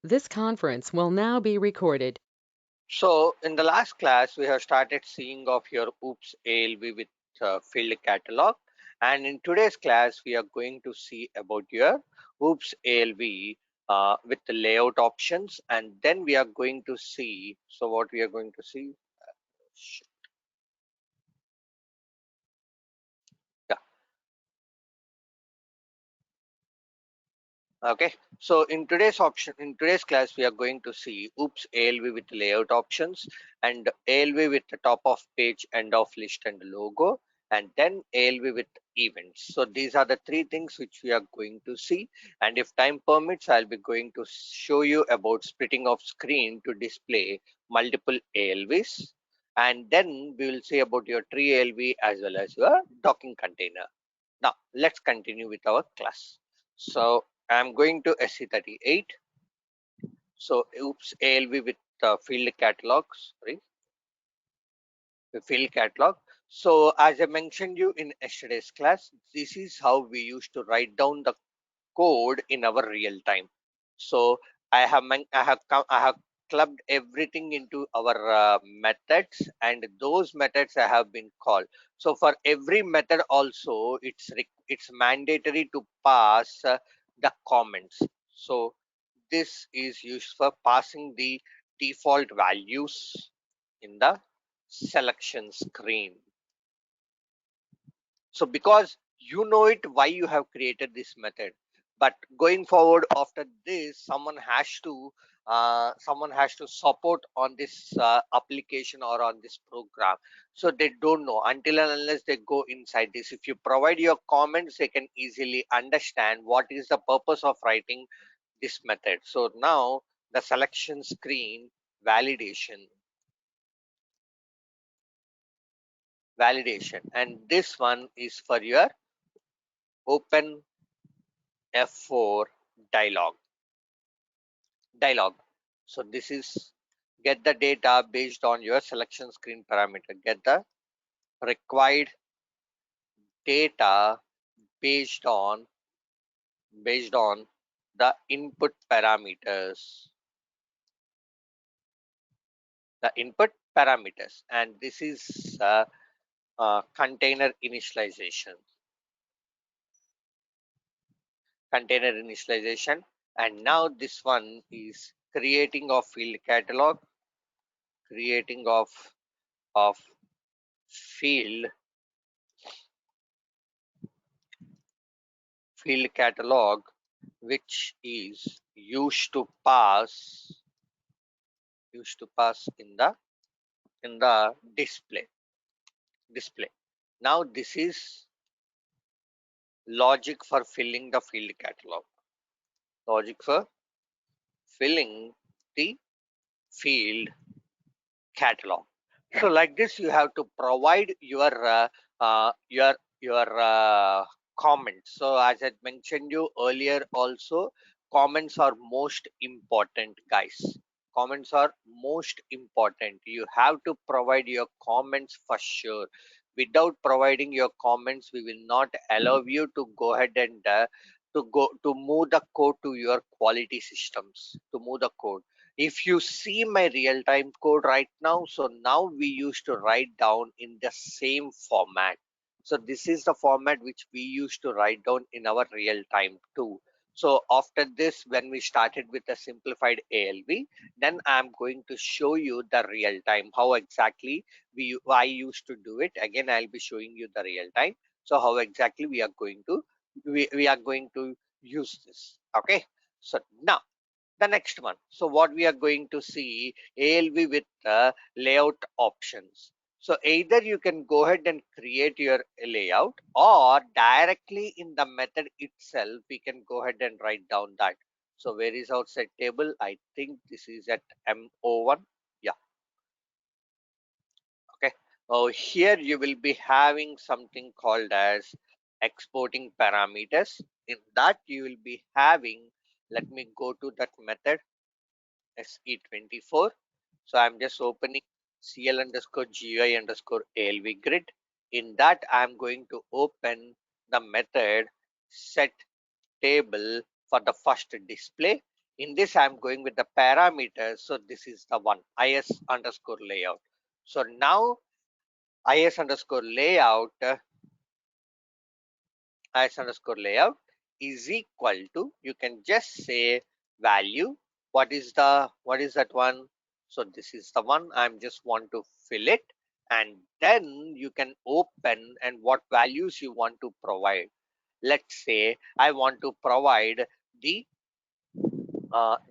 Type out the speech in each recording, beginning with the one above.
This conference will now be recorded. So in the last class, we have started seeing of your OOPS ALV with field catalog. And in today's class, we are going to see about your OOPS ALV with the layout options. And then we are going to see, so what we are going to see, yeah. Okay, so in today's class, we are going to see OOPS ALV with layout options and ALV with the top of page, end of list and logo, and then ALV with events. So these are the three things which we are going to see. And if time permits, I'll be going to show you about splitting of screen to display multiple ALVs. And then we will see about your tree ALV as well as your docking container. Now let's continue with our class. So I'm going to SC38. So OOPS ALV with field catalog. Sorry, the field catalog. So as I mentioned you in yesterday's class, this is how we used to write down the code in our real time. So I have clubbed everything into our methods, and those methods I have been called. So for every method also, it's mandatory to pass the comments. So this is used for passing the default values in the selection screen. So because you know it why you have created this method, but going forward after this, someone has to support on this application or on this program. So they don't know until and unless they go inside this. If you provide your comments, they can easily understand what is the purpose of writing this method. So now the selection screen validation, and this one is for your open F4 dialog. So this is get the data based on your selection screen parameter. Get the required data based on the input parameters. The input parameters, and this is container initialization. Container initialization, and now this one is creating of field catalog, creating of field catalog, which is used to pass in the display. Now this is logic for filling the field catalog. Logic for filling the field catalog. So like this, you have to provide your comments. So as I mentioned you earlier, also comments are most important, guys. Comments are most important. You have to provide your comments for sure. Without providing your comments, we will not allow you to go ahead and to move the code to your quality systems. To move the code, if you see my real-time code right now, so now we used to write down in the same format. So this is the format which we used to write down in our real time too. So after this, when we started with the simplified ALV, then I'm going to show you the real time, how exactly I used to do it. Again, I'll be showing you the real time. So how exactly we are going to use this. Okay. So now the next one. So what we are going to see, ALV with layout options. So either you can go ahead and create your layout, or directly in the method itself, we can go ahead and write down that. So where is our set table? I think this is at MO1. Yeah. Okay. Oh, here you will be having something called as exporting parameters. In that you will be having, let me go to that method, SE24. So I'm just opening CL underscore GUI underscore ALV grid. In that, I'm going to open the method set table for the first display. In this, I'm going with the parameters. So this is the one, is underscore layout. So now is underscore layout, is underscore layout is equal to, you can just say value. What is that one? So this is the one. I'm just want to fill it, and then you can open and what values you want to provide. Let's say I want to provide the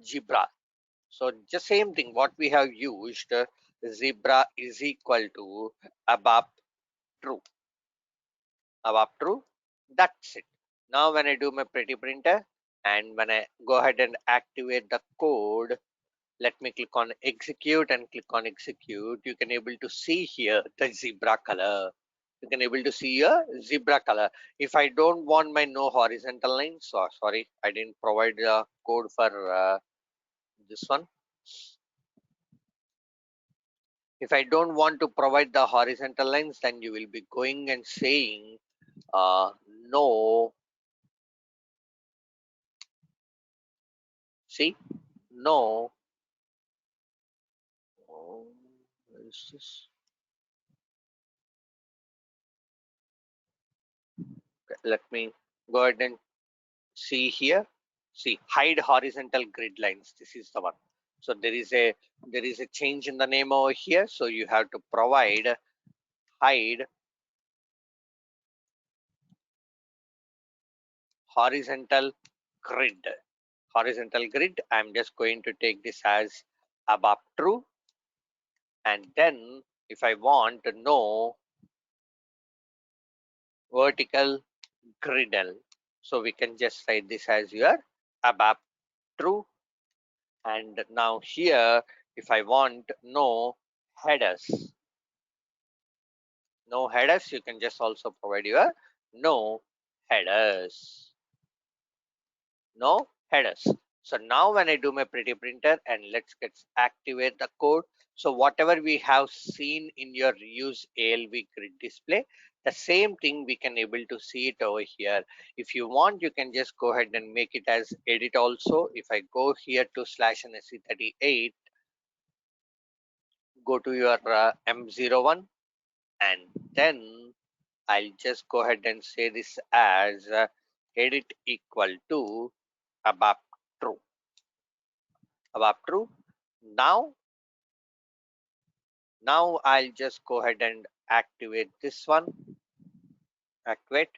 zebra. So just same thing what we have used, zebra is equal to above true. Above true. That's it. Now when I do my pretty printer and when I go ahead and activate the code, let me click on execute and click on execute. You can able to see here the zebra color. You can able to see a zebra color. If I don't want my no horizontal line, so sorry, I didn't provide the code for this one. If I don't want to provide the horizontal lines, then you will be going and saying no. See, no. Oh, where is this? Okay, let me go ahead and see here. See, hide horizontal grid lines. This is the one. So there is a change in the name over here. So you have to provide hide horizontal grid. Horizontal grid. I'm just going to take this as above true, and then if I want to know vertical griddle, so we can just write this as your above true. And now here, if I want no headers, no headers, you can just also provide your no headers, no headers. So now when I do my pretty printer and let's get activate the code. So whatever we have seen in your use ALV grid display, the same thing we can able to see it over here. If you want, you can just go ahead and make it as edit also. If I go here to /NSC38, go to your M01, and then I'll just go ahead and say this as edit equal to above true. Above true. Now I'll just go ahead and activate this one. Activate.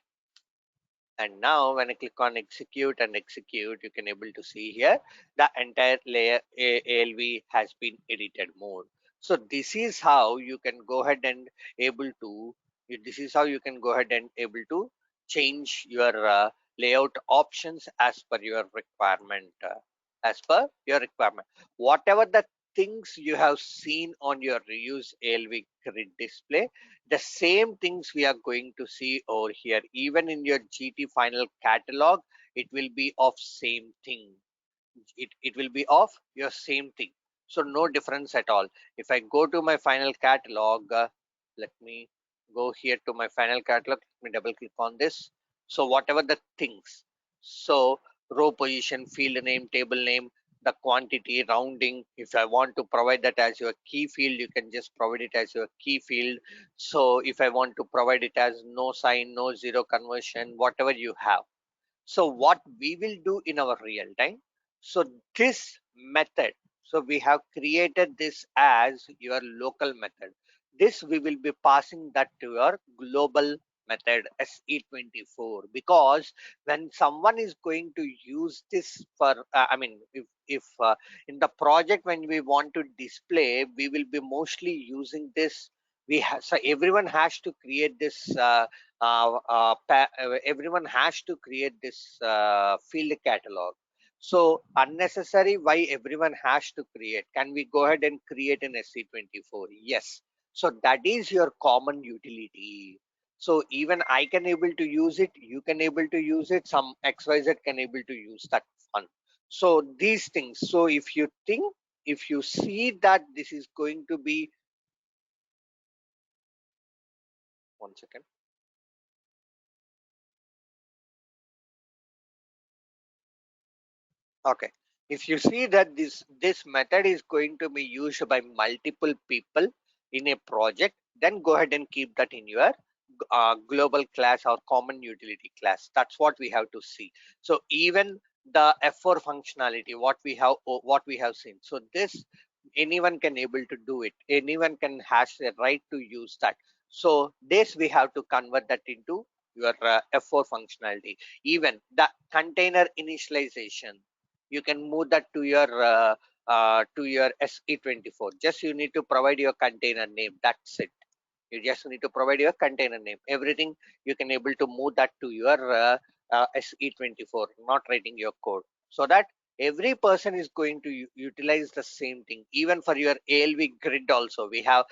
And now when I click on execute and execute, you can able to see here the entire layer ALV has been edited mode. So this is how you can go ahead and able to, this is how you can go ahead and able to change your layout options as per your requirement. As per your requirement, whatever the things you have seen on your reuse ALV grid display, the same things we are going to see over here. Even in your GT final catalog, it will be of same thing. It will be of your same thing. So no difference at all. If I go to my final catalog, let me go here to my final catalog. Let me double click on this. So whatever the things, so row position, field name, table name, the quantity, rounding, if I want to provide that as your key field, you can just provide it as your key field. So if I want to provide it as no sign, no zero conversion, whatever you have. So what we will do in our real time, so this method, so we have created this as your local method. This we will be passing that to your global method SE24, because when someone is going to use this for I mean, if in the project when we want to display, we will be mostly using this. So everyone has to create this everyone has to create this field catalog. So unnecessary, why everyone has to create? Can we go ahead and create an SC24? Yes. So that is your common utility. So even I can able to use it, you can able to use it, some XYZ can able to use that one. So these things. So if you think, if you see that this is going to be, one second. Okay. If you see that this method is going to be used by multiple people in a project, then go ahead and keep that in your global class or common utility class. That's what we have to see. So even the F4 functionality, what we have seen, so this anyone can able to do it, anyone can has the right to use that. So this we have to convert that into your F4 functionality. Even the container initialization, you can move that to your SE24. Just you need to provide your container name. That's it. You just need to provide your container name. Everything you can able to move that to your SE24, not writing your code, so that every person is going to utilize the same thing. Even for your ALV grid also, we have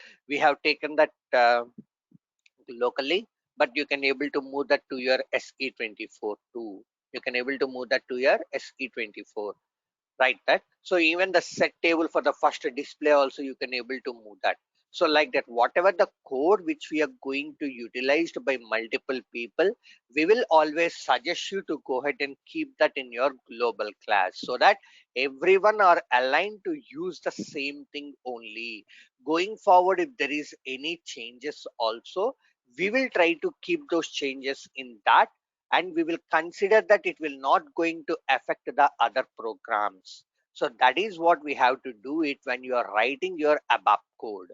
taken that locally, but you can able to move that to your SE24 too. You can able to move that to your SE24, right? That so even the set table for the first display also you can able to move that. So like that, whatever the code which we are going to utilized by multiple people, we will always suggest you to go ahead and keep that in your global class, so that everyone are aligned to use the same thing only. Going forward, if there is any changes also, we will try to keep those changes in that, and we will consider that it will not going to affect the other programs. So that is what we have to do it when you are writing your ABAP code.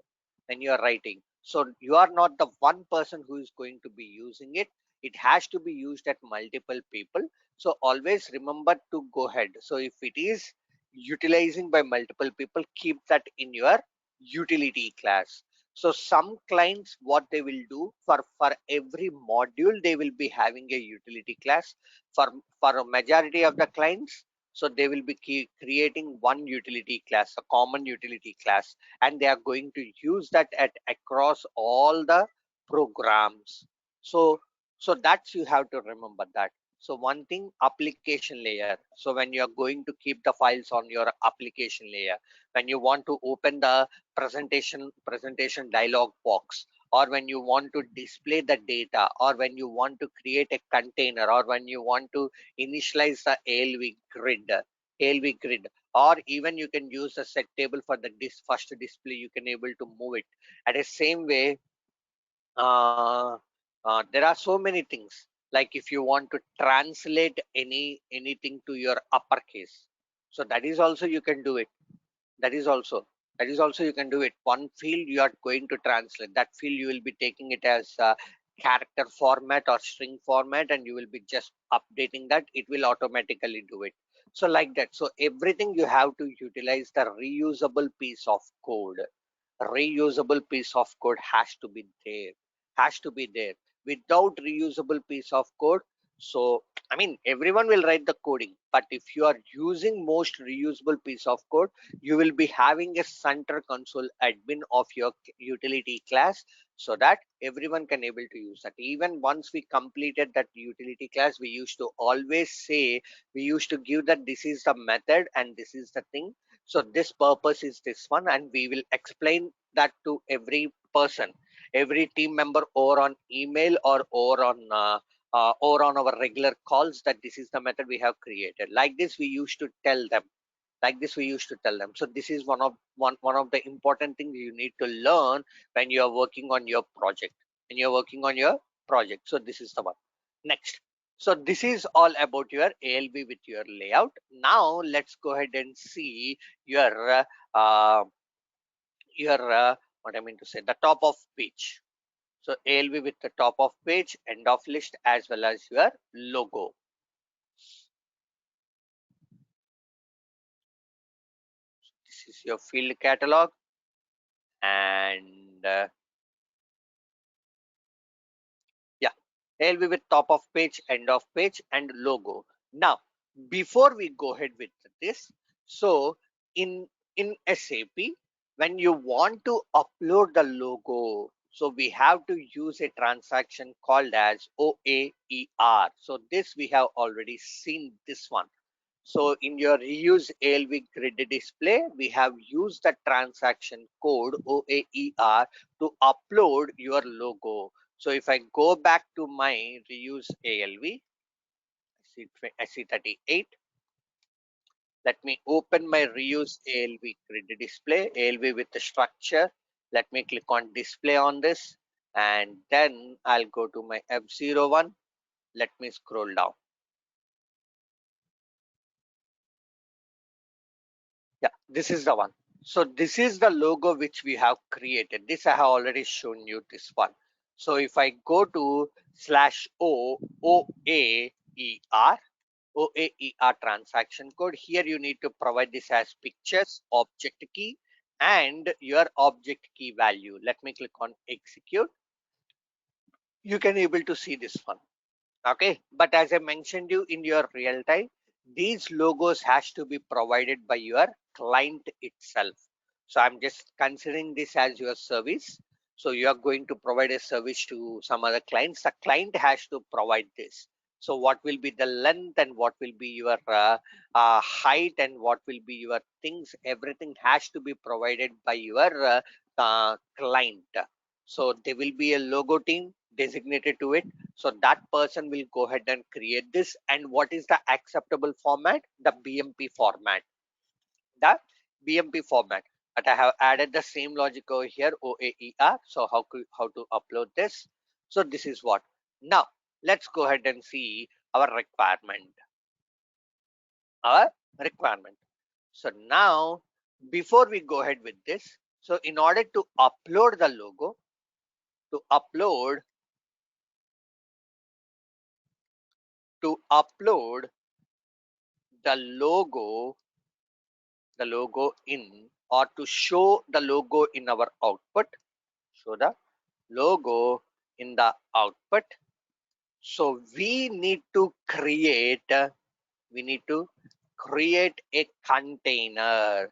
When you are writing, so you are not the one person who is going to be using it. It has to be used at multiple people. So always remember to go ahead. So if it is utilizing by multiple people, keep that in your utility class. So some clients, what they will do, for every module they will be having a utility class. For a majority of the clients, so they will be creating one utility class, a common utility class, and they are going to use that at across all the programs. So so that's you have to remember that. So one thing, application layer. So when you are going to keep the files on your application layer, when you want to open the presentation dialog box, or when you want to display the data, or when you want to create a container, or when you want to initialize the ALV grid, or even you can use the set table for the first display, you can able to move it at the same way. There are so many things, like if you want to translate anything to your uppercase, so that is also you can do it. That is also you can do it. One field you are going to translate, that field you will be taking it as character format or string format, and you will be just updating that, it will automatically do it. So like that, so everything you have to utilize the reusable piece of code. Reusable piece of code has to be there. Without reusable piece of code, so I mean everyone will write the coding, but if you are using most reusable piece of code, you will be having a center console admin of your utility class, so that everyone can able to use that. Even once we completed that utility class, we used to always say, we used to give that this is the method and this is the thing, so this purpose is this one, and we will explain that to every person, every team member, or on email, or on our regular calls, that this is the method we have created. Like this we used to tell them. So this is one of the important things you need to learn when you are working on your project. So this is the one. Next, so this is all about your ALB with your layout. Now let's go ahead and see your what I mean to say, the top of page. So ALB with the top of page, end of list, as well as your logo. This is your field catalog, and yeah, ALB with top of page, end of page, and logo. Now, before we go ahead with this, so in SAP, when you want to upload the logo, so we have to use a transaction called as OAER. So this we have already seen this one. So in your reuse ALV grid display, we have used the transaction code OAER to upload your logo. So if I go back to my reuse ALV, SC38, Let me open my reuse ALV grid display, ALV with the structure. Let me click on display on this, and then I'll go to my F01. Let me scroll down. Yeah, this is the one. So this is the logo which we have created. This I have already shown you this one. So if I go to /OAER, OAER transaction code, here you need to provide this as pictures, object key, and your object key value. Let me click on execute. You can able to see this one. Okay, but as I mentioned you in your real time, these logos has to be provided by your client itself. So I'm just considering this as your service. So you are going to provide a service to some other clients. The client has to provide this. So what will be the length and what will be your height and what will be your things, everything has to be provided by your client. So there will be a logo team designated to it. So that person will go ahead and create this. And what is the acceptable format? The BMP format. The BMP format. But I have added the same logic over here, OAER. So how to upload this? So this is what. Now let's go ahead and see our requirement. Our requirement. So now before we go ahead with this, so in order to upload the logo, to upload the logo in, or to show the logo in our output, show the logo in the output. So we need to create a container.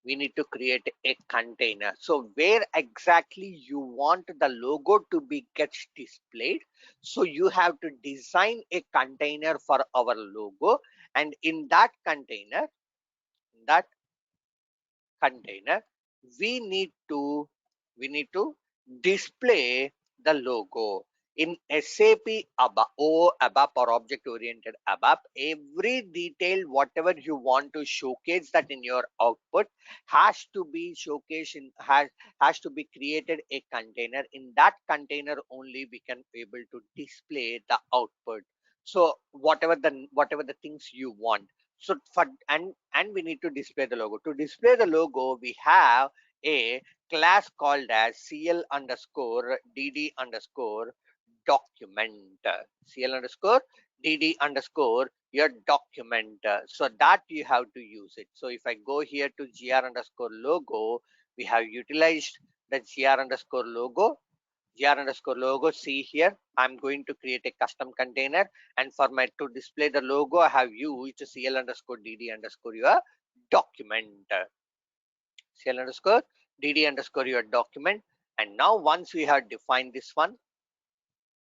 We need to create a container. So where exactly you want the logo to be gets displayed, so you have to design a container for our logo, and in that container we need to display the logo in SAP ABAP or ABAP or object oriented ABAP. Every detail whatever you want to showcase that in your output has to be showcased in has to be created a container. In that container only we can able to display the output. So whatever the things you want. So for and we need to display the logo. To display the logo, we have a class called as CL underscore DD underscore document. CL underscore DD underscore your document. So that you have to use it. So if I go here to GR underscore logo, we have utilized the GR underscore logo. GR underscore logo. See here, I'm going to create a custom container, and for my to display the logo, I have used CL underscore DD underscore your document. CL underscore DD underscore your document. And now once we have defined this one,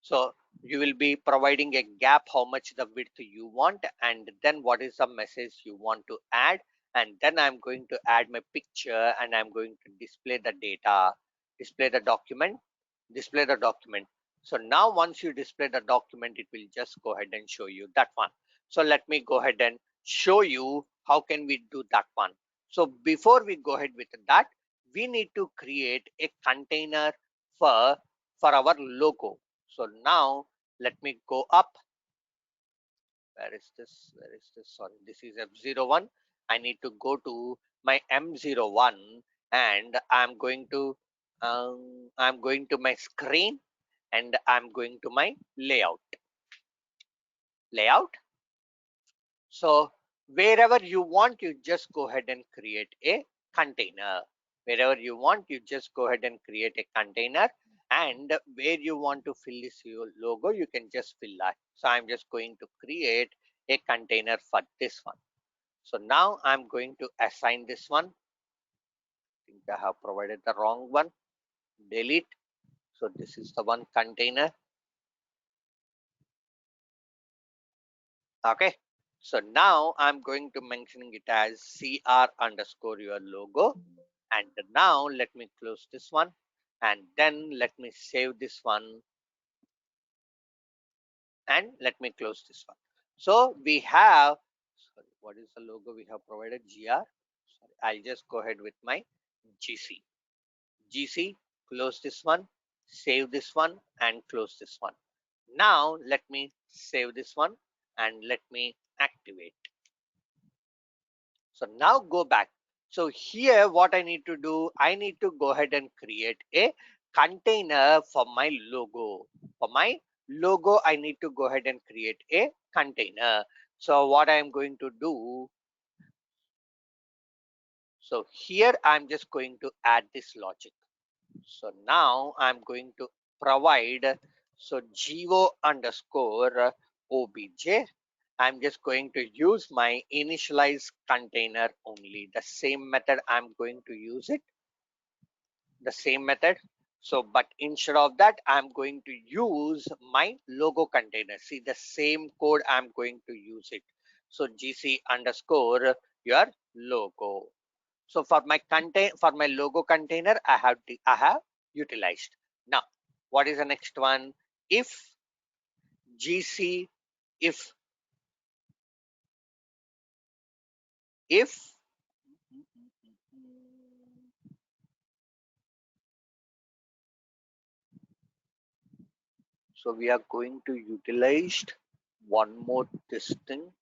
so you will be providing a gap, how much the width you want, and then what is the message you want to add. And then I'm going to add my picture and I'm going to display the data, display the document, display the document. So now once you display the document, it will just go ahead and show you that one. So let me go ahead and show you how can we do that one. So before we go ahead with that, we need to create a container for our logo. So now let me go up. Where is this? Where is this? Sorry, this is F01. I need to go to my M01 and I'm going to my screen and I'm going to my layout. So wherever you want, you just go ahead and create a container. Wherever you want, you just go ahead and create a container. And where you want to fill this your logo, you can just fill that. So I'm just going to create a container for this one. So now I'm going to assign this one. I think I have provided the wrong one. Delete. So this is the one container. Okay. So now I'm going to mentioning it as CR underscore your logo. And now let me close this one. And then let me save this one. And let me close this one. So we have, sorry, what is the logo we have provided? GR. Sorry, I'll just go ahead with my GC. GC, close this one, save this one, and close this one. Now let me save this one and let me activate. So now go back. So here what I need to do, I need to go ahead and create a container for my logo. For my logo, I need to go ahead and create a container. So what I'm going to do, so here I'm just going to add this logic. So now I'm going to provide, so geo underscore obj. I'm just going to use my initialize container only. The same method I'm going to use it, the same method. So, but instead of that, I'm going to use my logo container. See the same code, I'm going to use it. So gc underscore your logo. So for my logo container, I have utilized. Now, what is the next one? If gc if so we are going to utilize one more this thing.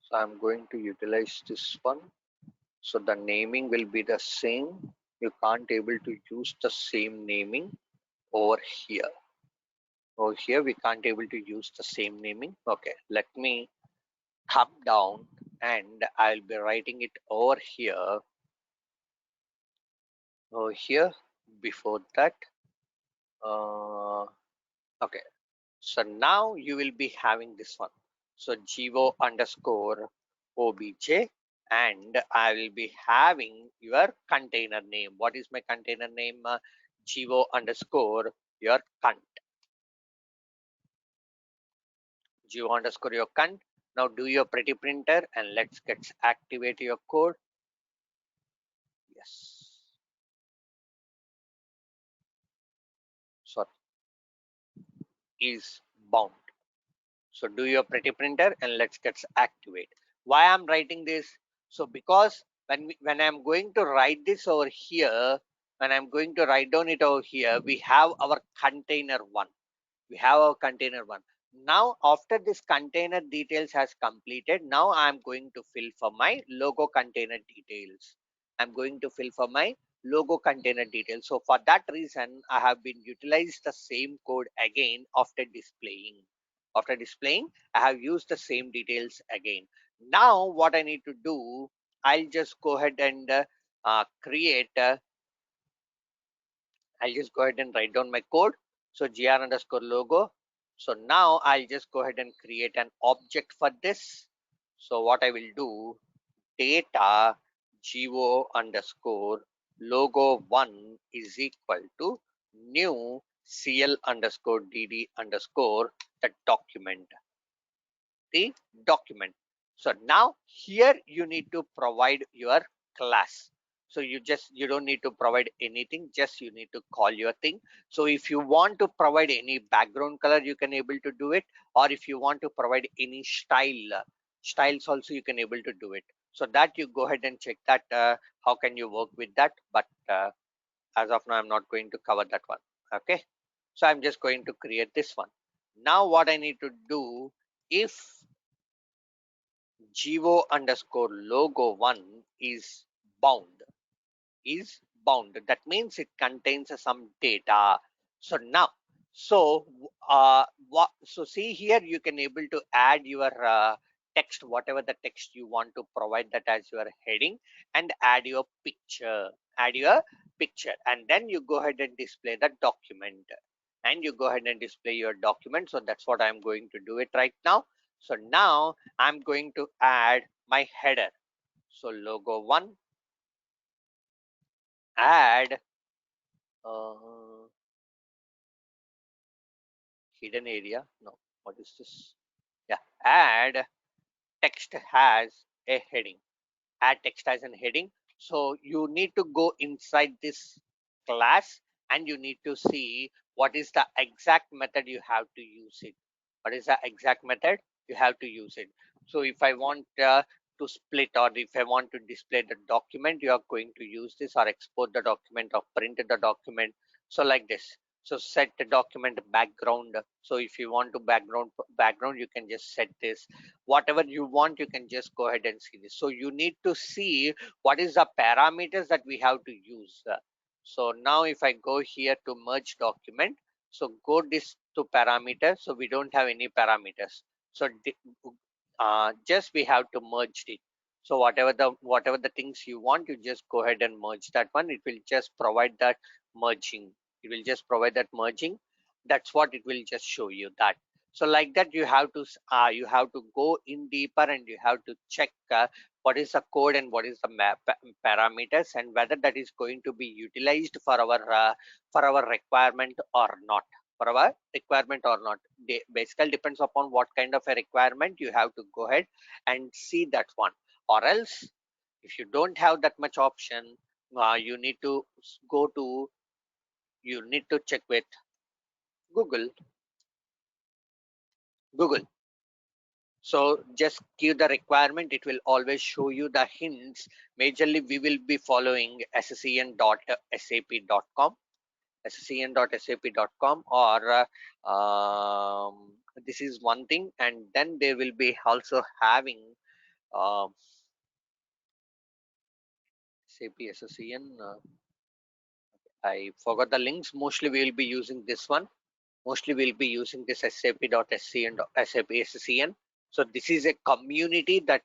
So I'm going to utilize this one. So the naming will be the same. You can't able to use the same naming over here. Over here, we can't able to use the same naming. Okay, let me come down and I'll be writing it over here. Over here, before that. Okay, so now you will be having this one. So geo underscore obj, and I will be having your container name. What is my container name? Geo underscore your cunt. Geo underscore your cunt. Now do your pretty printer and let's get activate your code. Yes. Sorry, is bound. So do your pretty printer and let's get activate. Why I'm writing this? So because when I'm going to write this over here, when I'm going to write down it over here, we have our container one. We have our container one. Now after this container details has completed, now I'm going to fill for my logo container details. I'm going to fill for my logo container details. So for that reason, I have been utilized the same code again after displaying. After displaying, I have used the same details again. Now what I need to do, I'll just go ahead and create I'll just go ahead and write down my code. So gr underscore logo. So now I'll just go ahead and create an object for this. So what I will do, data geo underscore logo one is equal to new cl underscore dd underscore the document. The document. So now here you need to provide your class. So you don't need to provide anything, just you need to call your thing. So if you want to provide any background color, you can able to do it, or if you want to provide any styles also you can able to do it. So that you go ahead and check that how can you work with that. But as of now I'm not going to cover that one. Okay, so I'm just going to create this one. Now what I need to do, if geo underscore logo one bound is bound, that means it contains some data. So now, so so see here you can able to add your text, whatever the text you want to provide that as your heading, and add your picture, and then you go ahead and display the document, and you go ahead and display your document. So that's what I'm going to do it right now. So now I'm going to add my header. So logo one, add hidden area. No, what is this? Yeah, add text has a heading. Add text as a heading. So you need to go inside this class and you need to see what is the exact method you have to use it. What is the exact method? you have to use it. So if I want to split, or if I want to display the document, you are going to use this, or export the document or print the document. So like this. So set the document background. So if you want to background, you can just set this. Whatever you want, you can just go ahead and see this. So you need to see what is the parameters that we have to use. So now if I go here to merge document, so go this to parameter. So we don't have any parameters. So just we have to merge it. So whatever the things you want, you just go ahead and merge that one. It will just provide that merging. It will just provide that merging. That's what it will just show you that. So like that, you have to go in deeper, and you have to check what is the code and what is the parameters, and whether that is going to be utilized for our requirement or not. For our requirement or not, basically depends upon what kind of a requirement. You have to go ahead and see that one. Or else, if you don't have that much option, you need to go to you need to check with Google. So just give the requirement. It will always show you the hints. Majorly we will be following sscn.sap.com, sscn.sap.com, or this is one thing. And then they will be also having uh, SAP SSCN. I forgot the links. Mostly we will be using this one. Mostly we'll be using this sap.scn, SAP SCN. So this is a community that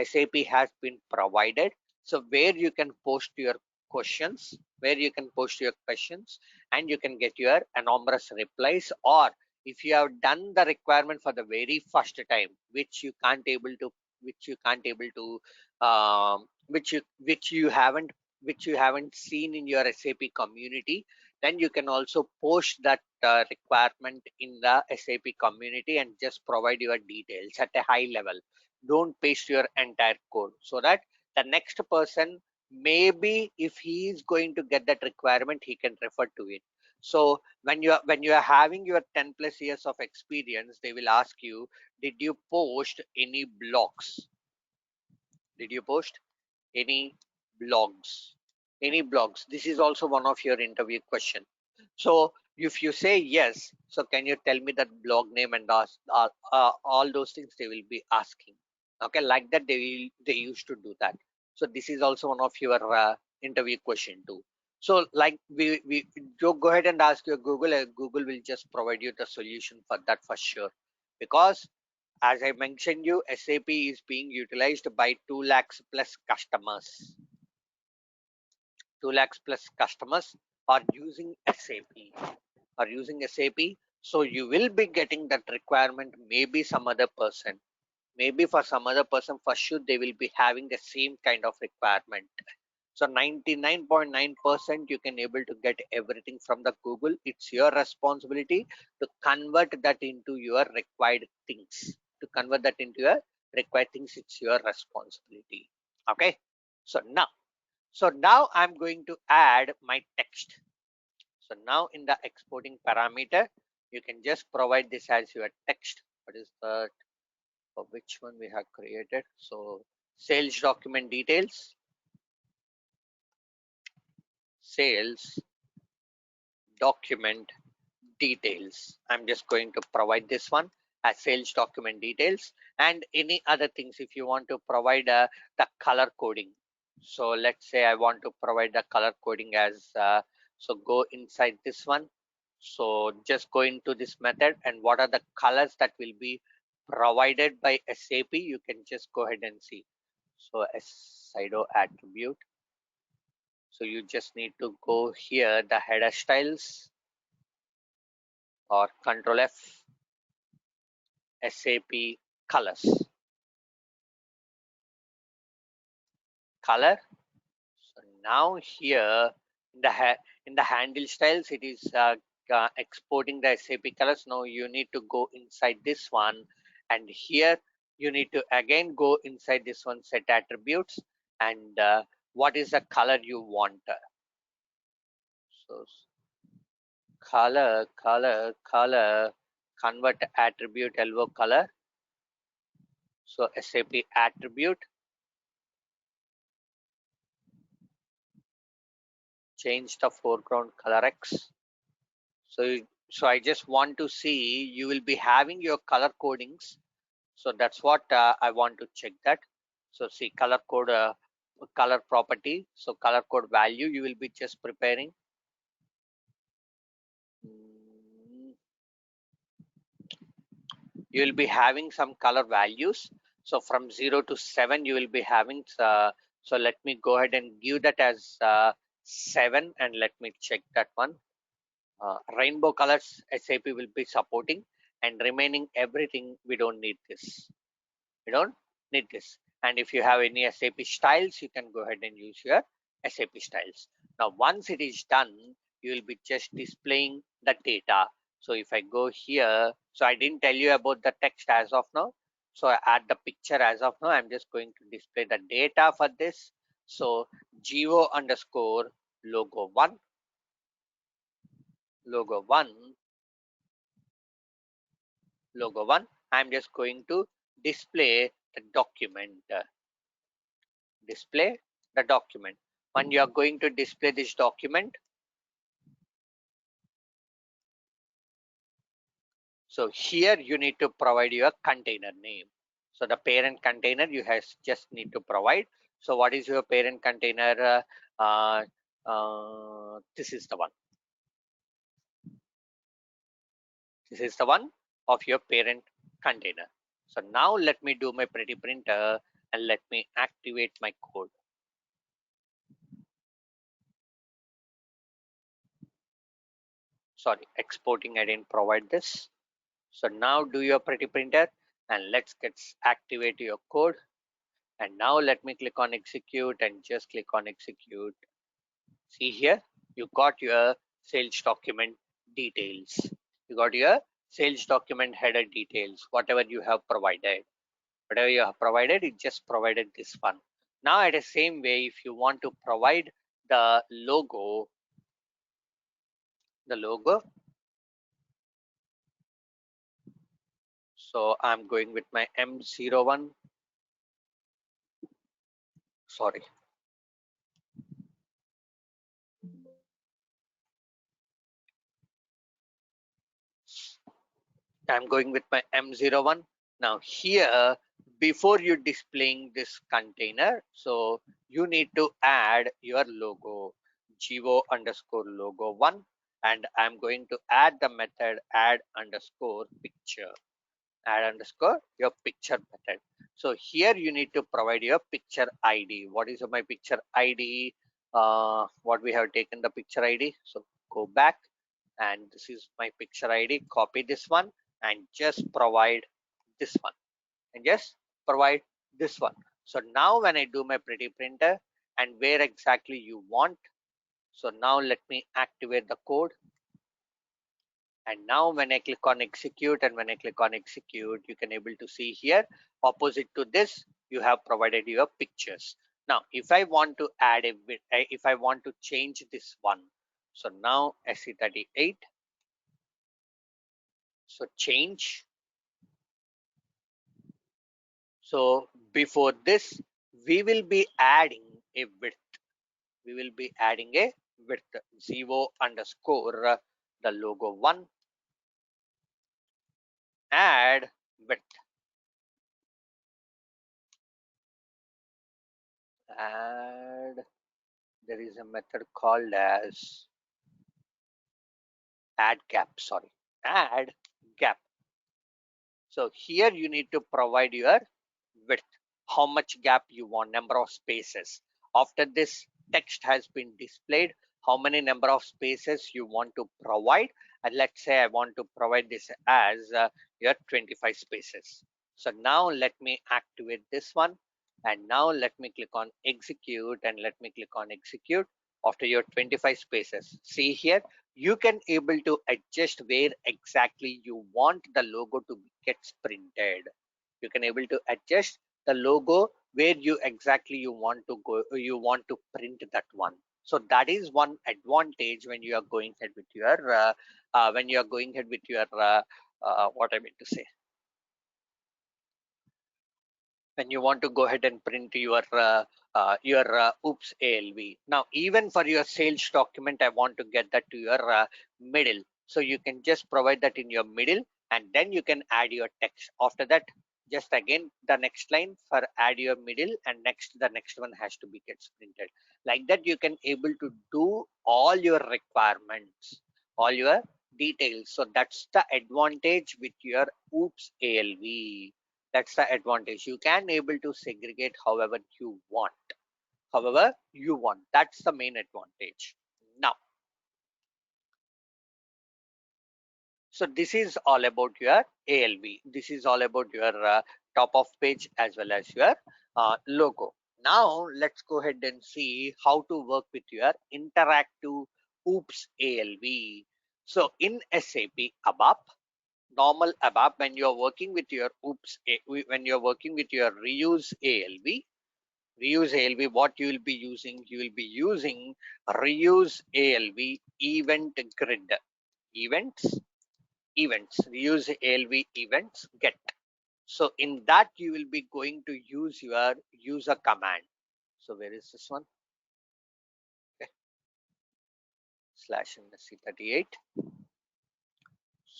SAP has been provided. So where you can post your questions, and you can get your anonymous replies. Or if you have done the requirement for the very first time, which you haven't seen in your SAP community, then you can also post that requirement in the SAP community, and just provide your details at a high level. Don't paste your entire code, so that the next person, maybe if he is going to get that requirement, he can refer to it. So when you are having your 10 plus years of experience, they will ask you, did you post any blogs? Did you post any blogs? Any blogs? This is also one of your interview question. So if you say yes, so can you tell me that blog name, and all those things they will be asking. Okay, like that they used to do that. So this is also one of your interview question too. So like we go ahead and ask your Google. Google will just provide you the solution for that for sure, because as I mentioned you, SAP is being utilized by 2 lakhs plus customers. 2 lakhs plus customers are using SAP. So you will be getting that requirement. Maybe some other person. Maybe for some other person, for sure they will be having the same kind of requirement. So 99.9% you can able to get everything from the Google. It's your responsibility to convert that into your required things. It's your responsibility. Okay. So now I'm going to add my text. So now in the exporting parameter, you can just provide this as your text. What is that? For which one we have created? So sales document details, sales document details. I'm just going to provide this one as sales document details, and any other things if you want to provide the color coding. So let's say I want to provide the color coding as so go inside this one. So just go into this method, and what are the colors that will be provided by SAP, you can just go ahead and see. So SIDO attribute. So you just need to go here, the header styles, or Control F, SAP colors, color. So now here in the handle styles, it is exporting the SAP colors. Now you need to go inside this one, and here you need to again go inside this one, set attributes, and what is the color you want. So color, convert attribute LO color. So SAP attribute, change the foreground color X. So I just want to see, you will be having your color codings. So that's what I want to check that. So see color code, color property. So color code value, you will be just preparing. Mm, you will be having some color values. So from 0 to 7, you will be having, so let me go ahead and give that as 7, and let me check that one. Rainbow colors SAP will be supporting, and remaining everything we don't need this. We don't need this. And if you have any SAP styles, you can go ahead and use your SAP styles. Now, once it is done, you will be just displaying the data. So if I go here, so I didn't tell you about the text as of now. So I add the picture as of now. I'm just going to display the data for this. So geo underscore logo 1, logo 1, logo 1. I'm just going to display the document. Display the document. When you are going to display this document, so here you need to provide your container name. So the parent container you just need to provide. So what is your parent container? This is the one. This is the one of your parent container. So now let me do my pretty printer and let me activate my code. Sorry, exporting, I didn't provide this. So now do your pretty printer and let's activate your code. And now let me click on execute and just click on execute. See here, you got your sales document details. You got your sales document header details, whatever you have provided. Whatever you have provided, it just provided this one. Now at the same way, if you want to provide the logo, so I'm going with my M01. Sorry. I'm going with my M01. Now here, before you displaying this container, so you need to add your logo, geo underscore logo 1, and I'm going to add the method add underscore picture, add underscore your picture method. So here you need to provide your picture ID. What is my picture ID? What we have taken the picture ID. So go back, and this is my picture ID. Copy this one and just provide this one, and just provide this one. So now when I do my pretty printer and where exactly you want, so now let me activate the code. And now when I click on execute, and when I click on execute, you can able to see here opposite to this you have provided your pictures. Now if I want to add a bit, if I want to change this one, so now SC38, so change. So before this we will be adding a width, we will be adding a width, zero underscore the logo 1, add width, add, there is a method called as add gap, sorry, add gap. So here you need to provide your width, how much gap you want, number of spaces. After this text has been displayed, how many number of spaces you want to provide. And let's say I want to provide this as your 25 spaces. So now let me activate this one, and now let me click on execute, and let me click on execute. After your 25 spaces, see here you can able to adjust where exactly you want the logo to get printed. You can able to adjust the logo where you exactly you want to go, you want to print that one. So that is one advantage when you are going ahead with your what I mean to say, when you want to go ahead and print your OOPS ALV. Now, even for your sales document, I want to get that to your middle. So you can just provide that in your middle, and then you can add your text. After that, just again the next line for add your middle, and the next one has to be gets printed. Like that, you can able to do all your requirements, all your details. So that's the advantage with your OOPS ALV. That's the advantage. You can able to segregate however you want. However you want. That's the main advantage. Now, so this is all about your ALV. This is all about your top of page as well as your logo. Now let's go ahead and see how to work with your interactive OOPS ALV. So in SAP ABAP, normal ABAP, when you're working with your when you're working with your reuse ALV, what you will be using? You will be using reuse ALV event grid. Events, reuse ALV events get. So in that, you will be going to use your user command. So where is this one? Okay. /NSC38.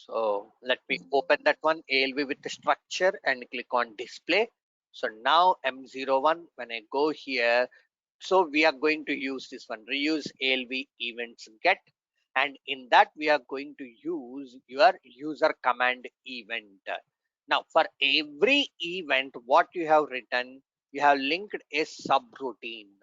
So let me open that one, ALV with the structure, and click on display. So now M01, when I go here, so we are going to use this one, reuse ALV events get, and in that we are going to use your user command event. Now for every event, what you have written, you have linked a subroutine.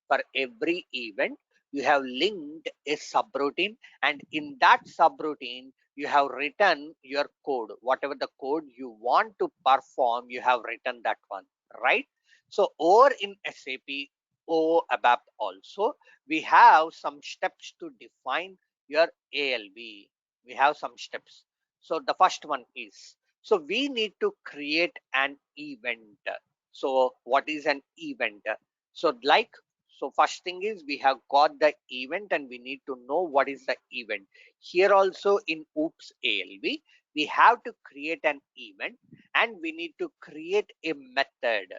For every event, you have linked a subroutine, and in that subroutine, you have written your code. Whatever the code you want to perform, you have written that one, right? So over in SAP ABAP also, we have some steps to define your ALV. We have some steps. So the first one is, so we need to create an event. So what is an event? So so first thing is we have got the event and we need to know what is the event. Here also in OOPS ALV, we have to create an event and we need to create a method.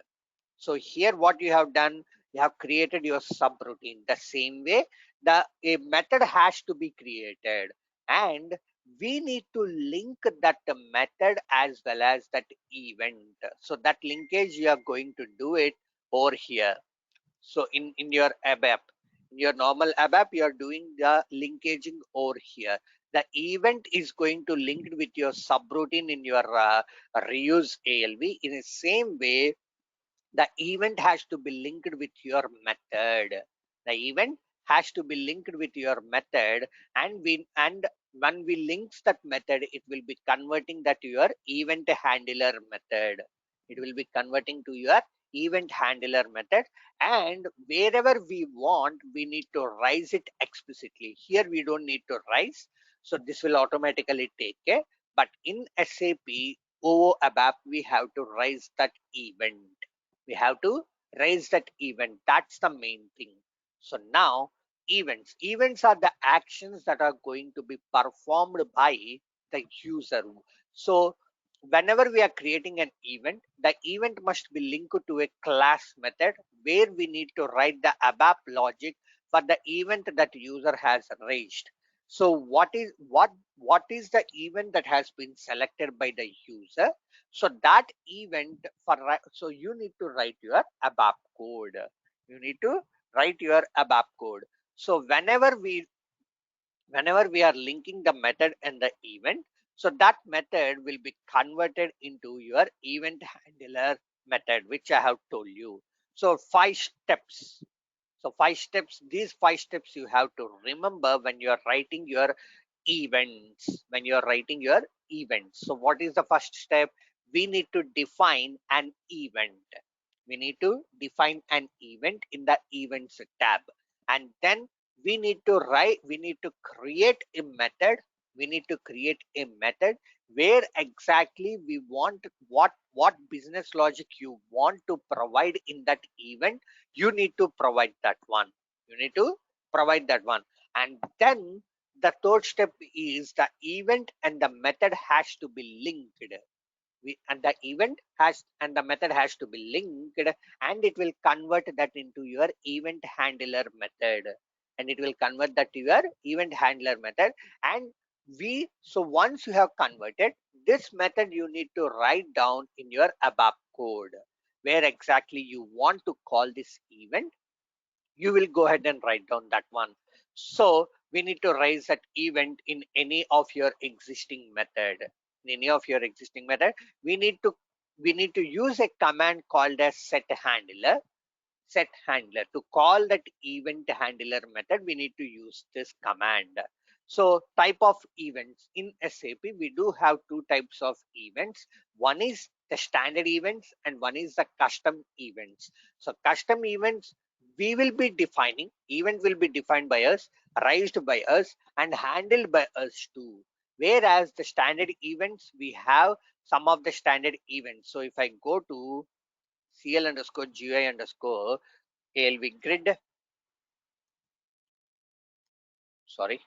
So here what you have done, you have created your subroutine. The same way, a method has to be created, and we need to link that method as well as that event. So that linkage you are going to do it over here. So in your ABAP, in your normal ABAP, you are doing the linkaging over here. The event is going to link with your subroutine in your reuse ALV. In the same way, the event has to be linked with your method. The event has to be linked with your method, and when we links that method, it will be converting that to your event handler method. It will be converting to your event handler method, and wherever we want, we need to raise it explicitly. Here we don't need to raise, so this will automatically take care. But in SAP ABAP, we have to raise that event. We have to raise that event. That's the main thing. So now events are the actions that are going to be performed by the user. So whenever we are creating an event, the event must be linked to a class method where we need to write the ABAP logic for the event that user has raised. So what is the event that has been selected by the user? So that event so you need to write your ABAP code. You need to write your ABAP code. So whenever we are linking the method and the event, so that method will be converted into your event handler method, which I have told you. So 5 steps. So 5 steps, these 5 steps you have to remember when you are writing your events. When you are writing your events. So what is the first step? We need to define an event. We need to define an event in the events tab. And then we need to create a method. We need to create a method where exactly we want what business logic you want to provide in that event. You need to provide that one. You need to provide that one. And then the third step is the event and the method has to be linked. and the event has and the method has to be linked, and it will convert that into your event handler method, and it will convert that to your event handler method. And so once you have converted this method, you need to write down in your ABAP code where exactly you want to call this event. You will go ahead and write down that one. So we need to raise that event in any of your existing method. In any of your existing method, we need to use a command called as set handler. To call that event handler method, we need to use this command. So type of events in SAP, we do have two types of events. One is the standard events and one is the custom events. So custom events, we will be defining, event will be defined by us, raised by us, and handled by us too. Whereas the standard events, we have some of the standard events. So if I go to CL underscore GUI underscore ALV grid, sorry,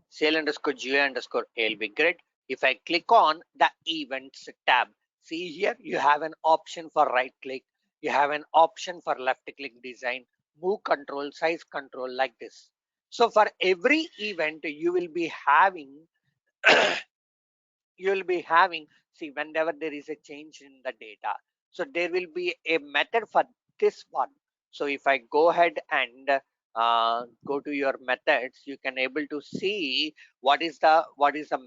CL underscore GUI underscore ALV grid. If I click on the events tab, see here, you have an option for right click, you have an option for left click design, move control, size control, like this. So for every event, you will be having see, whenever there is a change in the data, so there will be a method for this one. So if I go ahead and go to your methods, you can able to see what is the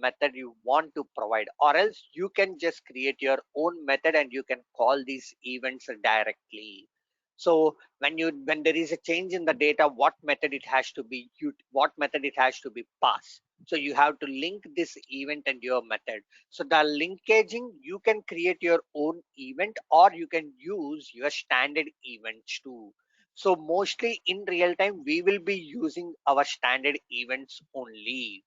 method you want to provide, or else you can just create your own method and you can call these events directly. So when there is a change in the data, what method it has to be what method it has to be passed. So you have to link this event and your method. So the linkaging, you can create your own event or you can use your standard events too. So mostly in real time, we will be using our standard events only.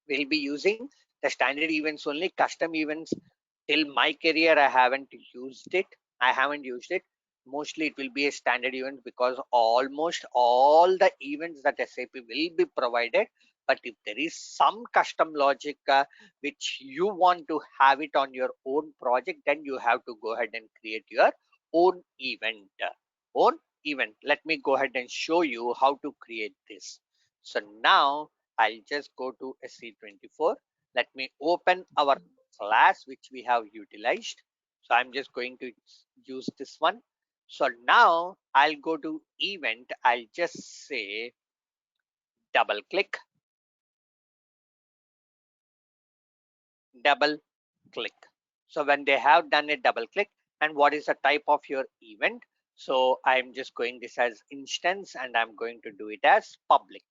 We'll be using the standard events only. Custom events, till my career, I haven't used it. Mostly it will be a standard event because almost all the events that SAP will be provided. But if there is some custom logic which you want to have it on your own project, then you have to go ahead and create your own event. Own event. Let me go ahead and show you how to create this. So now I'll just go to SC24. Let me open our class which we have utilized. So I'm just going to use this one. So now I'll go to event. I'll just say double click, double click. So when they have done a double click, and what is the type of your event? So I'm just going this as instance and I'm going to do it as public.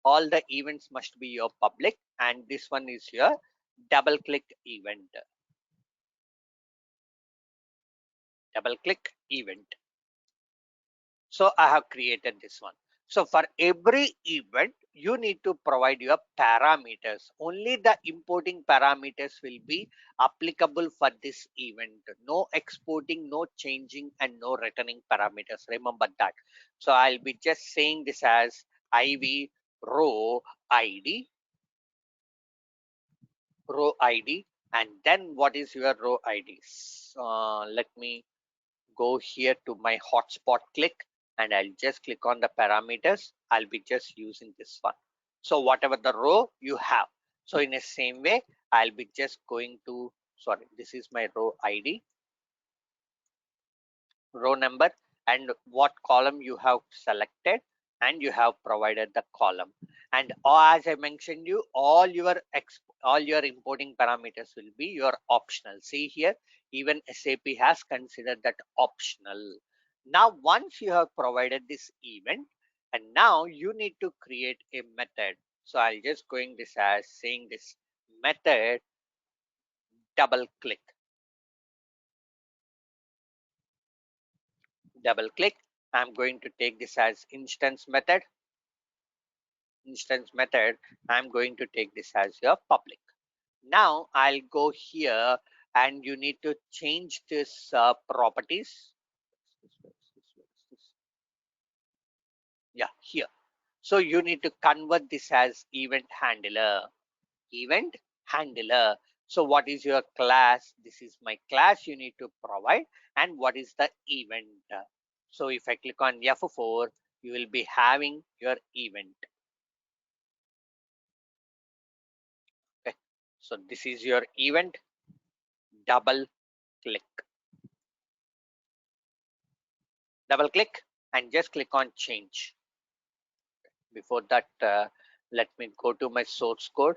All the events must be your public, and this one is your double click event. Double click event. So I have created this one. So for every event, you need to provide your parameters. Only the importing parameters will be applicable for this event. No exporting, no changing, and no returning parameters. Remember that. So I'll be just saying this as IV row ID, and then what is your row IDs? Let me go here to my hotspot click, and I'll just click on the parameters. I'll be just using this one. So whatever the row you have. So in the same way, I'll be just going to, sorry, this is my row ID, row number, and what column you have selected, and you have provided the column. And as I mentioned you, all your importing parameters will be your optional. See here, even SAP has considered that optional. Now once you have provided this event, and now you need to create a method. So I'll just going this as saying this method double click, double click. I'm going to take this as instance method. I'm going to take this as your public. Now I'll go here, and you need to change this properties. Yeah, here. So you need to convert this as event handler. Event handler. So what is your class? This is my class you need to provide. And what is the event? So if I click on F4, you will be having your event. Okay. So this is your event. Double click. Double click and just click on change. Before that, let me go to my source code.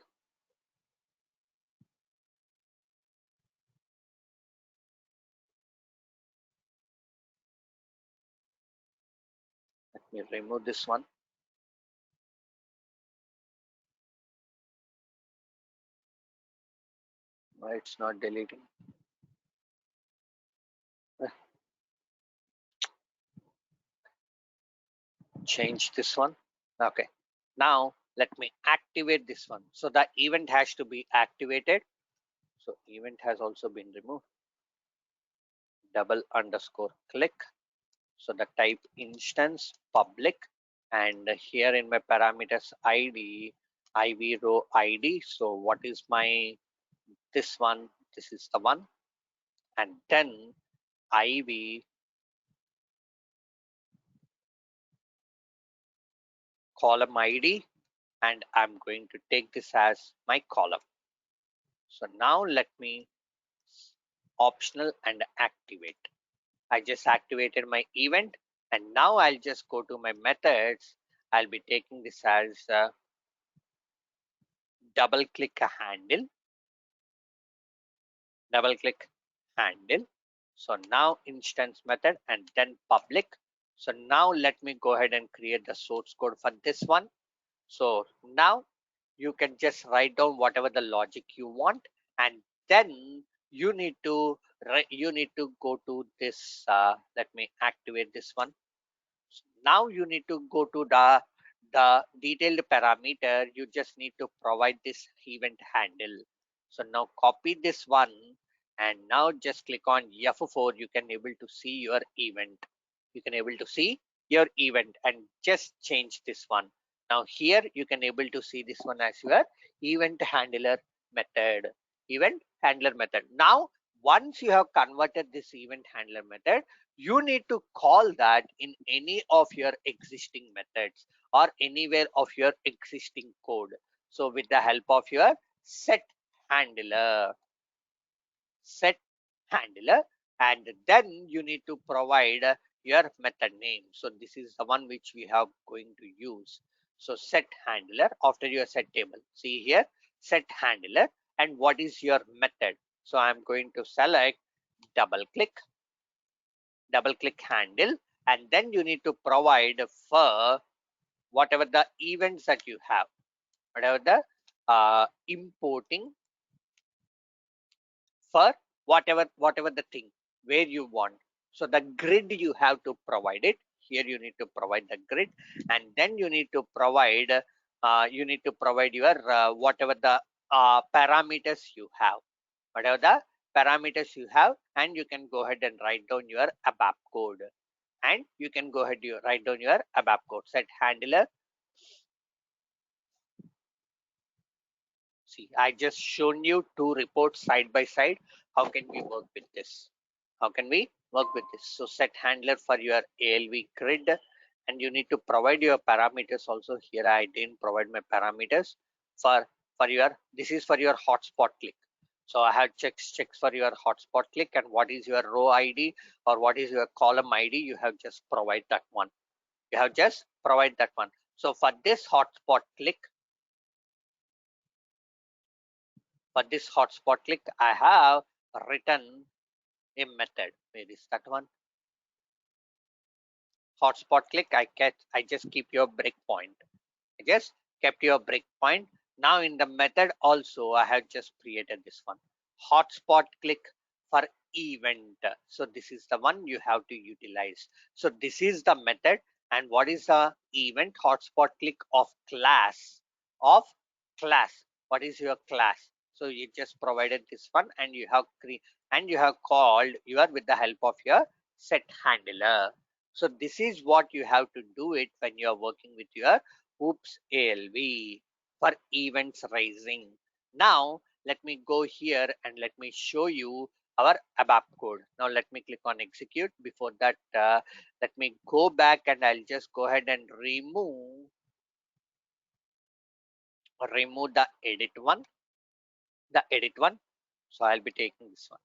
Let me remove this one. Why it's not deleting? Change this one. Okay. Now let me activate this one. So the event has to be activated. So event has also been removed. Double underscore click. So the type instance public, and here in my parameters ID, IV row ID. So what is my this one? This is the one, and then IV column ID, and I'm going to take this as my column. So now let me optional and activate. I just activated my event, and now I'll just go to my methods. I'll be taking this as double click a handle, double click handle. So now instance method and then public. So now let me go ahead and create the source code for this one. So now you can just write down whatever the logic you want, and then you need to go to this. Let me activate this one. Now you need to go to the detailed parameter. You just need to provide this event handle. So now copy this one, and now just click on F4. You can able to see your event. You can able to see your event, and just change this one. Now here you can able to see this one as your event handler method. Event handler method. Now once you have converted this event handler method, you need to call that in any of your existing methods or anywhere of your existing code. So with the help of your set handler, set handler, and then you need to provide your method name. So this is the one which we have going to use. So set handler after your set table. See here, set handler, and what is your method? So I'm going to select double click handle, and then you need to provide for whatever the events that you have, whatever the importing for whatever the thing where you want. So the grid you have to provide it. Here you need to provide the grid, and then you need to provide your whatever the parameters you have, whatever the parameters you have, and you can go ahead and write down your ABAP code, and you can go ahead and write down your ABAP code. Set handler. See, I just shown you two reports side by side. How can we work with this? How can we work with this? So set handler for your ALV grid, and you need to provide your parameters also. Here I didn't provide my parameters for your, this is for your hotspot click. So I have checks for your hotspot click, and what is your row ID or what is your column ID. You have just provide that one. You have just provide that one. So for this hotspot click, I have written a method. Where is that one? Hotspot click. I just keep your breakpoint. I just kept your breakpoint. Now in the method also, I have just created this one. Hotspot click for event. So this is the one you have to utilize. So this is the method, and what is the event? Hotspot click of class. Of class. What is your class? So you just provided this one, and you have called your with the help of your set handler. So this is what you have to do it when you are working with your OOPS ALV for events raising. Now let me go here and let me show you our ABAP code. Now let me click on execute. Before that, let me go back and I'll just go ahead and remove the edit one. So I'll be taking this one.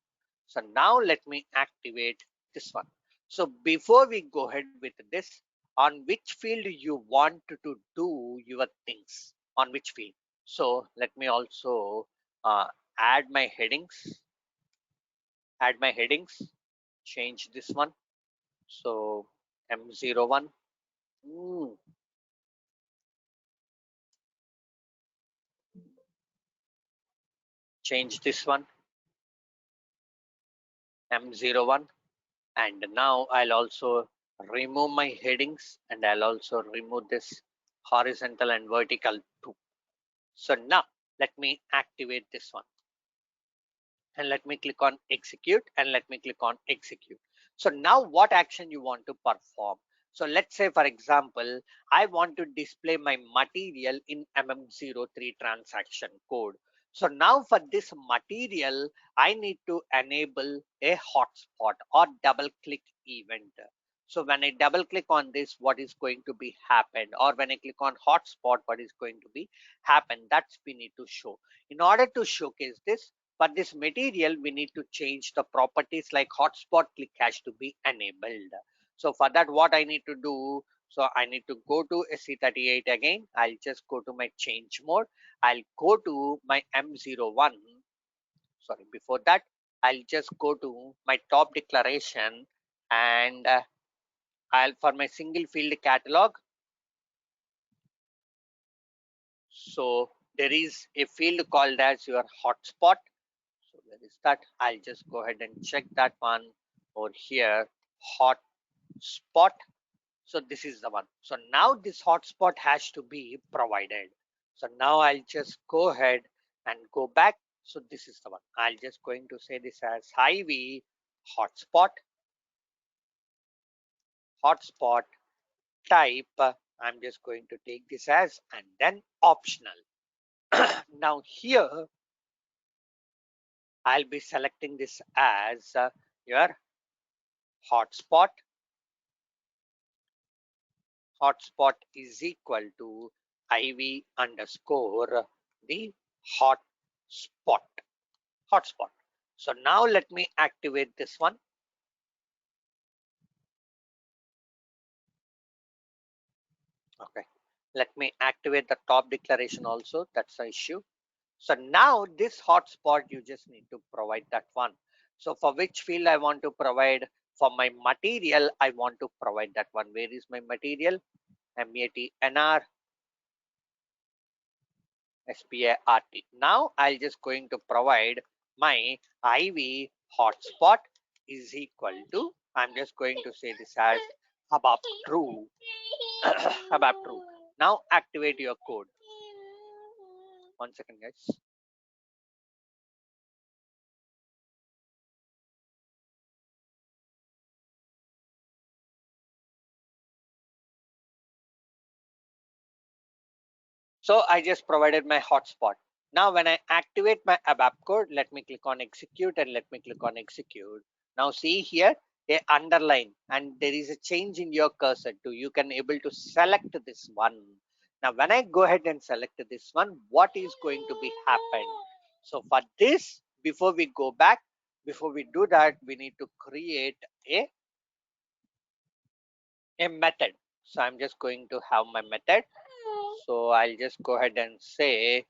So now let me activate this one. So before we go ahead with this, on which field you want to do your things, on which field. So let me also uh, add my headings, change this one. So M01, change this one, M01. And now I'll also remove my headings and I'll also remove this horizontal and vertical too. So now let me activate this one and let me click on execute and let me click on execute. So now what action you want to perform? So let's say, for example, I want to display my material in MM03 transaction code. So now for this material, I need to enable a hotspot or double click event. So when I double click on this, what is going to be happen? Or when I click on hotspot, what is going to be happen? That's we need to show. In order to showcase this, for this material, we need to change the properties like hotspot click has to be enabled. So for that, what I need to do, so I need to go to SC38 again. I'll just go to my change mode. I'll go to my M01. Sorry, before that, I'll just go to my top declaration and I'll for my single field catalog. So there is a field called as your hotspot. So where is that? I'll just go ahead and check that one over here, hotspot. So this is the one. So now this hotspot has to be provided. So now I'll just go ahead and go back. So this is the one. I'll just going to say this as IV hotspot, hotspot type. I'm just going to take this as and then optional. Now here I'll be selecting this as your hotspot. Hotspot is equal to IV underscore the hotspot. Hotspot. So now let me activate this one. Okay. Let me activate the top declaration also. That's the issue. So now this hotspot, you just need to provide that one. So for which field I want to provide? For my material, I want to provide that one. Where is my material? MATNR SPART. Now I'll just going to provide my IV hotspot is equal to, I'm just going to say this as ABAP true. ABAP true. Now activate your code. 1 second, guys. So I just provided my hotspot. Now when I activate my ABAP code, let me click on execute and let me click on execute. Now see here, a underline and there is a change in your cursor too. You can able to select this one. Now when I go ahead and select this one, what is going to be happen? So for this, before we go back, before we do that, we need to create a method. So I'm just going to have my method. So I'll just go ahead and say,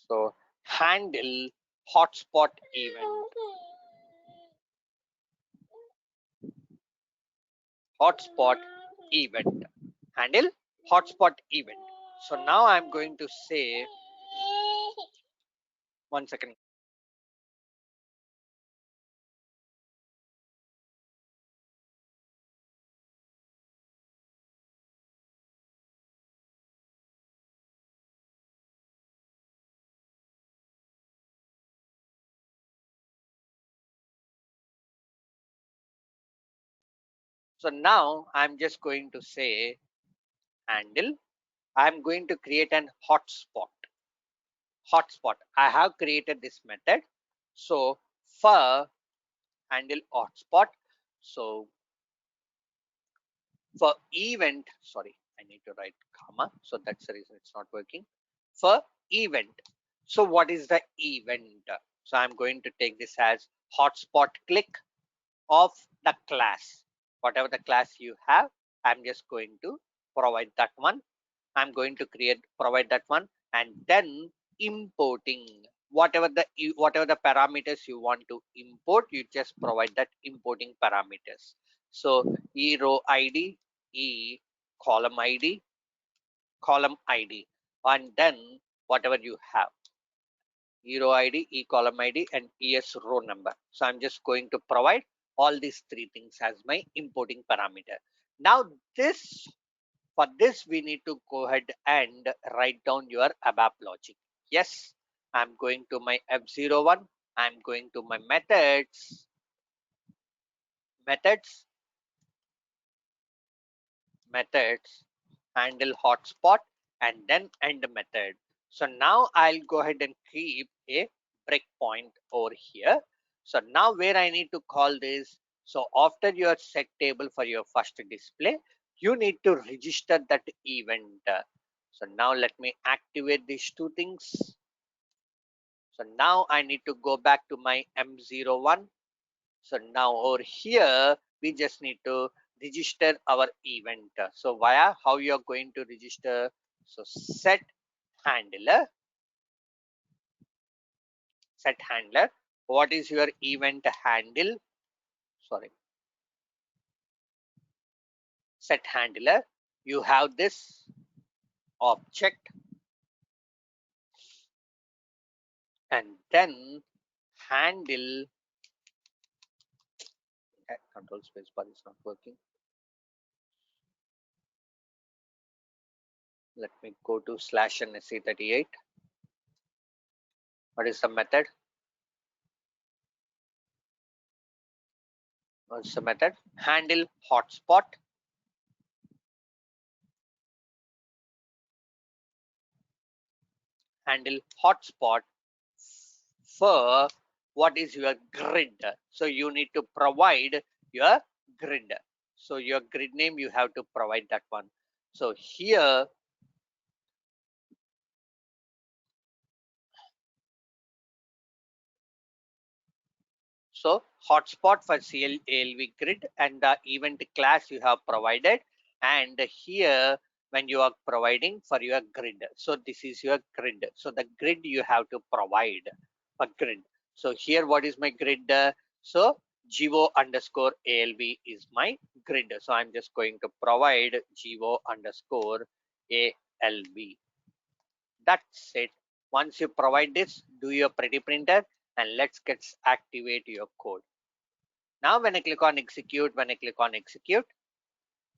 so handle hotspot event. Hotspot event. Handle hotspot event. So now I'm going to say, 1 second. So now I'm just going to say handle I'm going to create an hotspot. I have created this method. So for handle hotspot, so for event, sorry, I need to write comma, so that's the reason it's not working. For event, so what is the event? So I'm going to take this as hotspot click of the class. Whatever the class you have, I'm just going to provide that one. I'm going to provide that one, and then importing whatever the parameters you want to import, you just provide that importing parameters. So e row id, e column id, and then whatever you have, e row id, e column id, and es row number. So I'm just going to provide all these three things as my importing parameter. Now this for this we need to go ahead and write down your ABAP logic. Yes, I'm going to my F01. I'm going to my methods, handle hotspot, and then end method. So now I'll go ahead and keep a breakpoint over here. So now where I need to call this, so after your set table for your first display, you need to register that event. So now let me activate these two things. So now I need to go back to my M01. So now over here, we just need to register our event. So via how you are going to register? So handler, set handler. What is your event handle? Sorry, set handler. You have this object, and then handle. Control space bar is not working. Let me go to /NSE38. What is the method? What's the method? Handle hotspot. Handle hotspot for what is your grid. So you need to provide your grid. So your grid name, you have to provide that one. So here, so hotspot for CLALV grid, and the event class you have provided, and here when you are providing for your grid. So this is your grid. So the grid you have to provide a grid. So here, what is my grid? So GO underscore ALV is my grid. So I'm just going to provide GO underscore ALV. That's it. Once you provide this, do your pretty printer, and let's get activate your code. Now when I click on execute,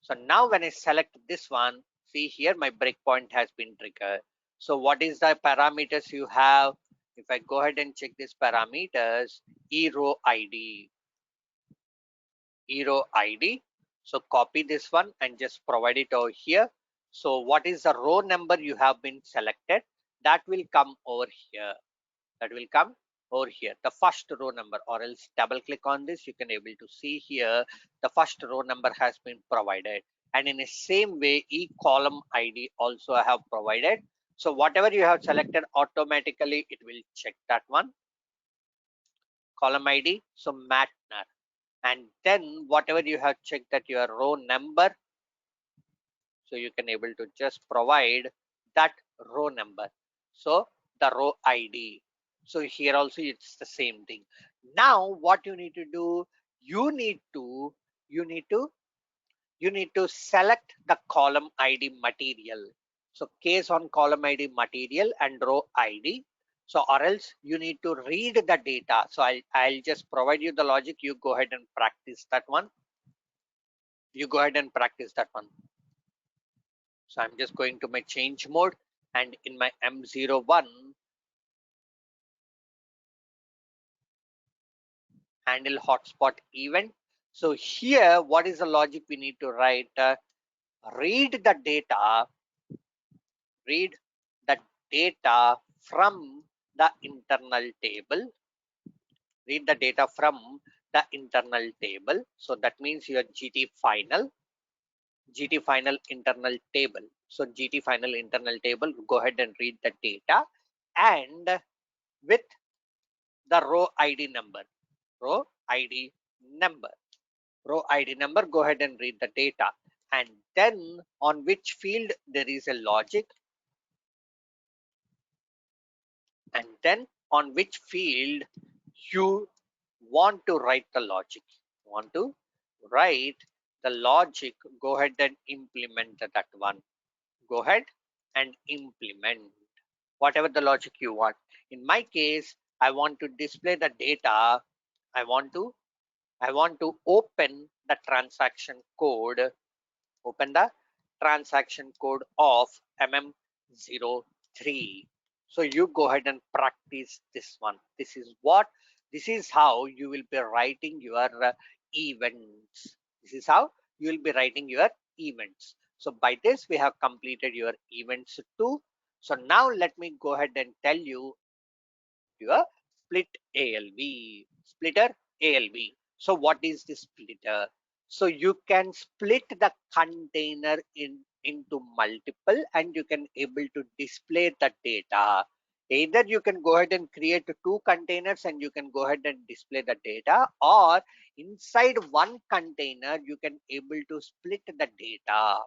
so now when I select this one, see here my breakpoint has been triggered. So what is the parameters you have? If I go ahead and check these parameters, e row id, so copy this one and just provide it over here. So what is the row number you have been selected? That will come over here. The first row number, or else double click on this, you can able to see here the first row number has been provided. And in the same way, e column id also I have provided. So whatever you have selected, automatically it will check that one. Column id, so Matner, and then whatever you have checked that your row number, so you can able to just provide that row number. So the row id, so here also it's the same thing. Now what you need to do, you need to you need to you need to select the column id material. So case on column id material and row id. So or else you need to read the data. So I'll just provide you the logic. You go ahead and practice that one. So I'm just going to my change mode, and in my M01 handle hotspot event. So here, what is the logic we need to write? Read the data read the data from the internal table. Read the data from the internal table. So that means your GT final internal table. So GT final internal table, go ahead and read the data, and with the row ID number, row ID number, row ID number, go ahead and read the data. And then on which field there is a logic, and then on which field you want to write the logic. Want to write the logic, go ahead and implement that one. Go ahead and implement whatever the logic you want. In my case, I want to display the data. I want to open the transaction code, open the transaction code of MM03. So you go ahead and practice this one. This is how you will be writing your events. This is how you will be writing your events. So by this, we have completed your events too. So now let me go ahead and tell you your split ALV, splitter ALV. So what is the splitter? So you can split the container into multiple, and you can able to display the data. Either you can go ahead and create two containers and you can go ahead and display the data, or inside one container you can able to split the data.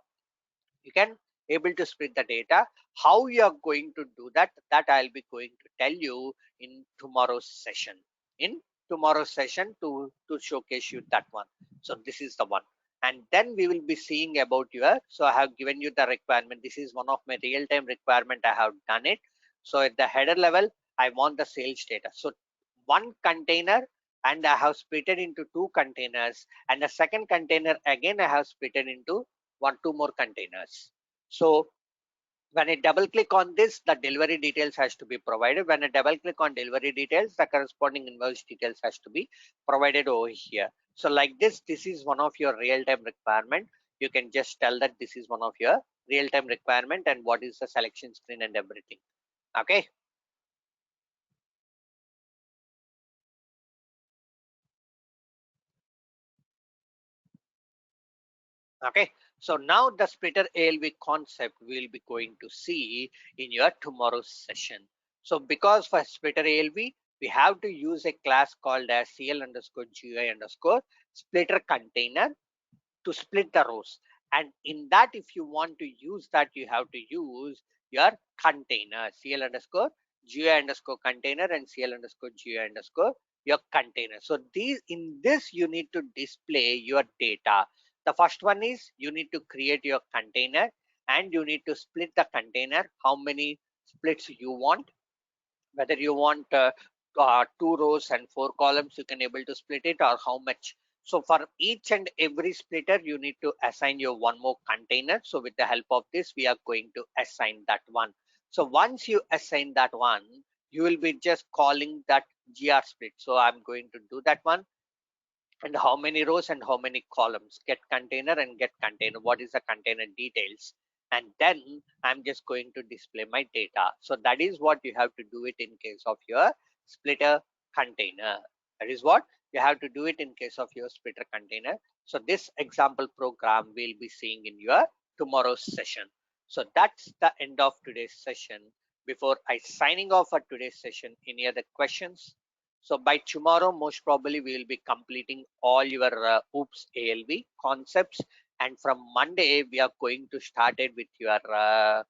You can able to split the data. How you are going to do that, I'll be going to tell you in tomorrow's session. In tomorrow's session to showcase you that one. So this is the one, and then we will be seeing about your. So I have given you the requirement. This is one of my real-time requirement. I have done it. So at the header level, I want the sales data. So one container, and I have split it into two containers, and the second container again I have split it into two more containers. So when I double click on this, the delivery details has to be provided. When I double click on delivery details, the corresponding invoice details has to be provided over here. So like this is one of your real-time requirement. You can just tell that this is one of your real-time requirement and what is the selection screen and everything. Okay. Okay, so now the splitter ALV concept we'll be going to see in your tomorrow's session. So because for splitter ALV, we have to use a class called as CL underscore GUI underscore splitter container to split the rows. And in that, if you want to use that, you have to use your container CL underscore GUI underscore container and CL underscore GUI underscore your container. So these in this you need to display your data. The first one is you need to create your container and you need to split the container, how many splits you want, whether you want two rows and four columns, you can able to split it, or how much. So for each and every splitter, you need to assign your one more container. So with the help of this, we are going to assign that one. So once you assign that one, you will be just calling that gr split. So I'm going to do that one, and how many rows and how many columns, get container and get container, what is the container details, and then I'm just going to display my data. So that is what you have to do it in case of your splitter container. That is what you have to do it in case of your splitter container. So this example program we'll be seeing in your tomorrow's session. So that's the end of today's session. Before I signing off for today's session, any other questions? So by tomorrow, most probably we will be completing all your OOPS ALV concepts. And from Monday, we are going to start it with your uh,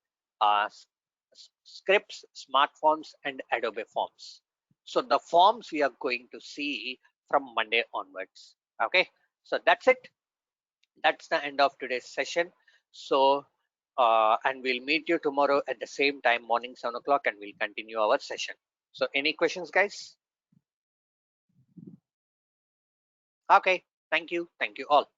scripts, smart forms, and Adobe forms. So the forms we are going to see from Monday onwards. Okay, so that's it. That's the end of today's session. So, and we'll meet you tomorrow at the same time, morning 7 o'clock, and we'll continue our session. So any questions, guys? Okay, thank you all.